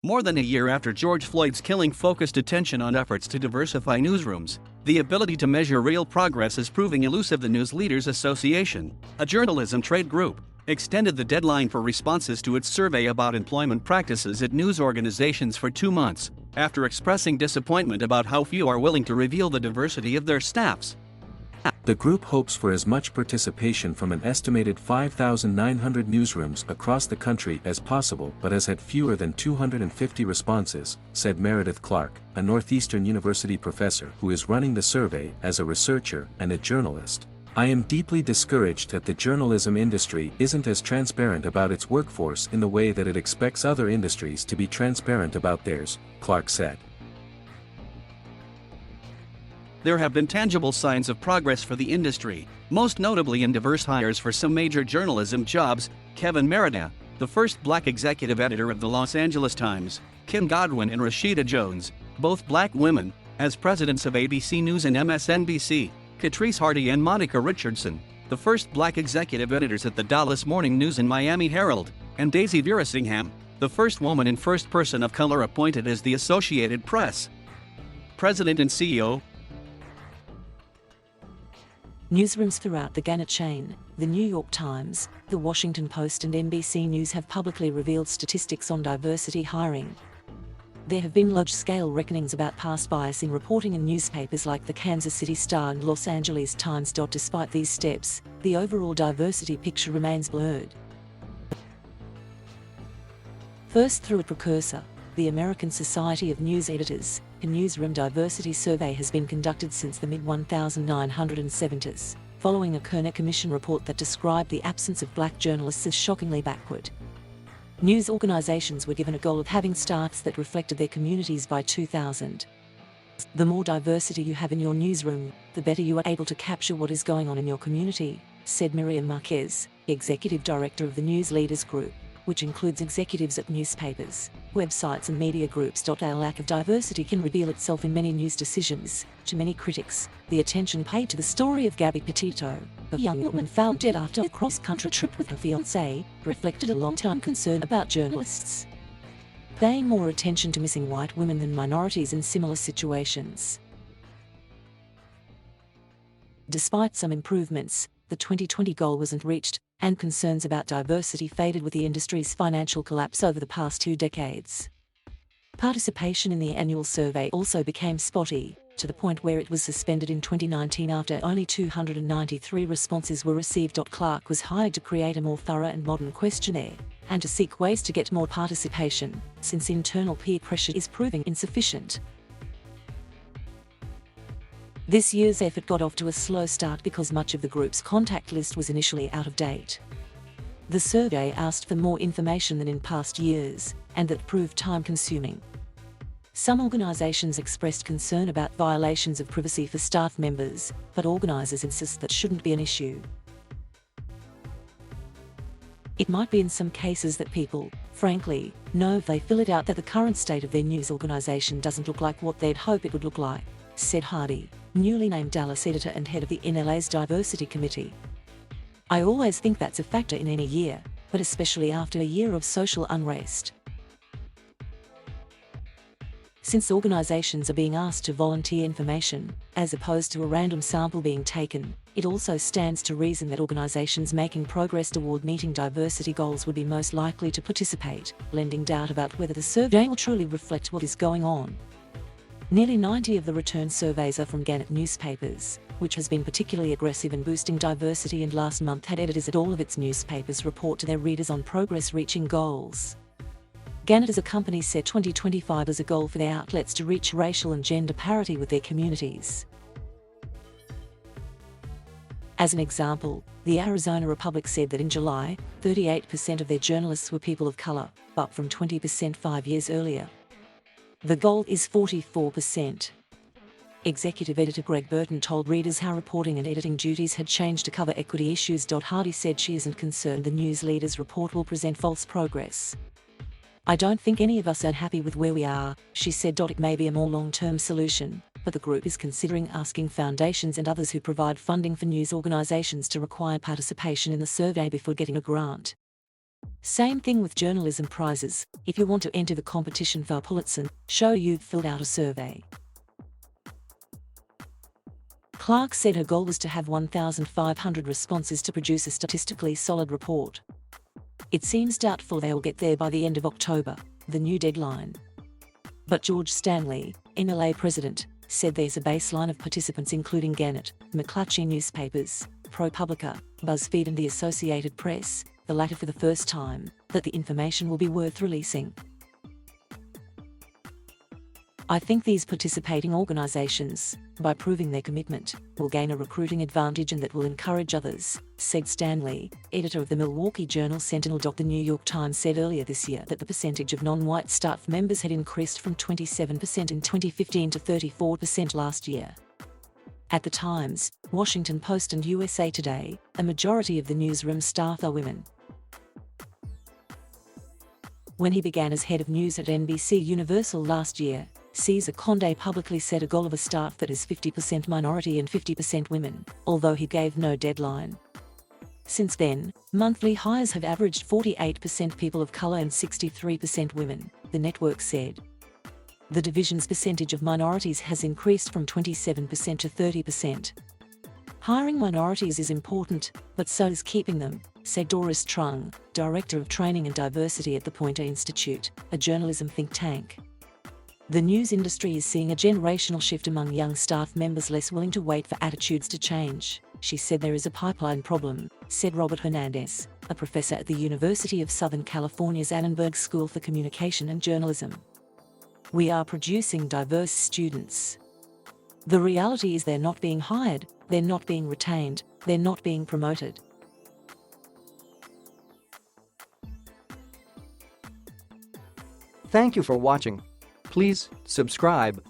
More than a year after George Floyd's killing focused attention on efforts to diversify newsrooms, the ability to measure real progress is proving elusive. The News Leaders Association, a journalism trade group, extended the deadline for responses to its survey about employment practices at news organizations for 2 months, after expressing disappointment about how few are willing to reveal the diversity of their staffs. The group hopes for as much participation from an estimated 5,900 newsrooms across the country as possible but has had fewer than 250 responses, said Meredith Clark, a Northeastern University professor who is running the survey as a researcher and a journalist. "I am deeply discouraged that the journalism industry isn't as transparent about its workforce in the way that it expects other industries to be transparent about theirs," Clark said. There have been tangible signs of progress for the industry, most notably in diverse hires for some major journalism jobs. Kevin Meredith, the first black executive editor of the Los Angeles Times, Kim Godwin and Rashida Jones, both black women, as presidents of ABC News and MSNBC, Catrice Hardy and Monica Richardson, the first black executive editors at the Dallas Morning News and Miami Herald, and Daisy Verasingham, the first woman and first person of color appointed as the Associated Press president and CEO. Newsrooms throughout the Gannett chain, the New York Times, the Washington Post and NBC News have publicly revealed statistics on diversity hiring. There have been large-scale reckonings about past bias in reporting in newspapers like the Kansas City Star and Los Angeles Times. Despite these steps, the overall diversity picture remains blurred. First, through a precursor, the American Society of News Editors, a newsroom diversity survey has been conducted since the mid-1970s, following a Kerner Commission report that described the absence of black journalists as shockingly backward. News organizations were given a goal of having staffs that reflected their communities by 2000. The more diversity you have in your newsroom, the better you are able to capture what is going on in your community, said Miriam Marquez, executive director of the News Leaders Group, which includes executives at newspapers, websites and media groups. A lack of diversity can reveal itself in many news decisions. To many critics, the attention paid to the story of Gabby Petito, a young woman found dead after a cross-country trip with her fiancé, reflected a long-time concern about journalists paying more attention to missing white women than minorities in similar situations. Despite some improvements, the 2020 goal wasn't reached, and concerns about diversity faded with the industry's financial collapse over the past 2 decades. Participation in the annual survey also became spotty, to the point where it was suspended in 2019 after only 293 responses were received. Clark was hired to create a more thorough and modern questionnaire, and to seek ways to get more participation, since internal peer pressure is proving insufficient. This year's effort got off to a slow start because much of the group's contact list was initially out of date. The survey asked for more information than in past years, and that proved time-consuming. Some organizations expressed concern about violations of privacy for staff members, but organizers insist that shouldn't be an issue. It might be in some cases that people, frankly, know if they fill it out that the current state of their news organization doesn't look like what they'd hope it would look like, said Hardy, newly named Dallas editor and head of the NLA's Diversity Committee. "I always think that's a factor in any year, but especially after a year of social unrest. Since organizations are being asked to volunteer information, as opposed to a random sample being taken, it also stands to reason that organizations making progress toward meeting diversity goals would be most likely to participate, lending doubt about whether the survey will truly reflect what is going on." Nearly 90 of the return surveys are from Gannett newspapers, which has been particularly aggressive in boosting diversity, and last month had editors at all of its newspapers report to their readers on progress reaching goals. Gannett as a company set 2025 as a goal for their outlets to reach racial and gender parity with their communities. As an example, the Arizona Republic said that in July, 38% of their journalists were people of color, up from 20% 5 years earlier. The goal is 44%. Executive editor Greg Burton told readers how reporting and editing duties had changed to cover equity issues. Hardy said she isn't concerned the News Leaders report will present false progress. "I don't think any of us are happy with where we are," she said. "It may be a more long-term solution, but the group is considering asking foundations and others who provide funding for news organizations to require participation in the survey before getting a grant." Same thing with journalism prizes. If you want to enter the competition for a Pulitzer, show you've filled out a survey. Clark said her goal was to have 1,500 responses to produce a statistically solid report. It seems doubtful they will get there by the end of October, the new deadline. But George Stanley, NLA president, said there's a baseline of participants including Gannett, McClatchy newspapers, ProPublica, BuzzFeed and the Associated Press, the latter for the first time, that the information will be worth releasing. I think these participating organizations, by proving their commitment, will gain a recruiting advantage and that will encourage others, said Stanley, editor of the Milwaukee Journal Sentinel. The New York Times said earlier this year that the percentage of non-white staff members had increased from 27% in 2015 to 34% last year. At the Times, Washington Post and USA Today, a majority of the newsroom staff are women. When he began as head of news at NBC Universal last year, Cesar Conde publicly set a goal of a staff that is 50% minority and 50% women, although he gave no deadline. Since then, monthly hires have averaged 48% people of color and 63% women, the network said. The division's percentage of minorities has increased from 27% to 30%. Hiring minorities is important, but so is keeping them, said Doris Trung, Director of Training and Diversity at the Poynter Institute, a journalism think tank. The news industry is seeing a generational shift among young staff members less willing to wait for attitudes to change. She said there is a pipeline problem, said Robert Hernandez, a professor at the University of Southern California's Annenberg School for Communication and Journalism. We are producing diverse students. The reality is they're not being hired, they're not being retained, they're not being promoted. Thank you for watching. Please subscribe.